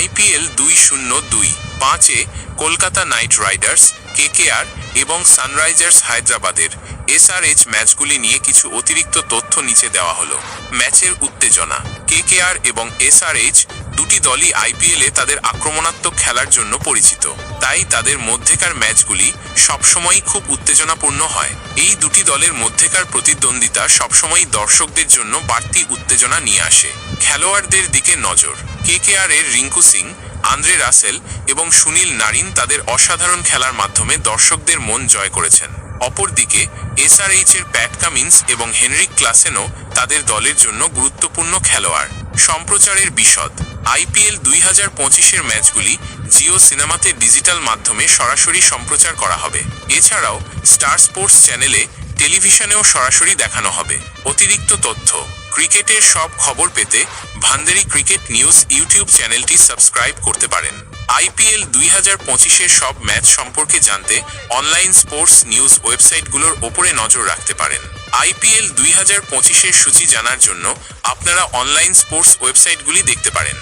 IPL 2025-এ Kolkata Knight Riders, KKR এবং Sunrisers হায়দ্রাবাদের SRH ম্যাচগুলি নিয়ে কিছু অতিরিক্ত তথ্য নিচে দেওয়া হলো। ম্যাচের উত্তেজনা। KKR এবং SRH দুটি দলই IPL-এ তাদের আক্রমণাত্মক খেলার জন্য পরিচিত, তাই তাদের মধ্যেকার ম্যাচগুলি সবসময়ই খুব উত্তেজনাপূর্ণ হয়। এই দুটি দলের মধ্যেকার প্রতিদ্বন্দ্বিতা সবসময়ই দর্শকদের জন্য বাড়তি উত্তেজনা নিয়ে আসে। খেলোয়াড়দের দিকে নজর। KKR-এর রিঙ্কু সিং, আন্দ্রে রাসেল এবং সুনীল নারিন তাদের অসাধারণ খেলার মাধ্যমে দর্শকদের মন জয় করেছেন। অপরদিকে SRH-এর প্যাট কামিন্স এবং হেনরিক ক্লাসেনও তাদের দলের জন্য গুরুত্বপূর্ণ খেলোয়াড়। সম্প্রচারের বিশদ। IPL 2025-এর ম্যাচগুলি জিও সিনেমাতে ডিজিটাল মাধ্যমে সরাসরি সম্প্রচার করা হবে। এছাড়াও স্টার স্পোর্টস চ্যানেলে টেলিভিশনেও সরাসরি দেখানো হবে। অতিরিক্ত তথ্য। ক্রিকেটের সব খবর পেতে ভান্ডারি ক্রিকেট নিউজ ইউটিউব চ্যানেলটি সাবস্ক্রাইব করতে পারেন। IPL 2025-এর সব ম্যাচ সম্পর্কে জানতে অনলাইন স্পোর্টস নিউজ ওয়েবসাইটগুলোর ওপরে নজর রাখতে পারেন। IPL 2025-এর সূচি জানার জন্য আপনারা অনলাইন স্পোর্টস ওয়েবসাইটগুলি দেখতে পারেন।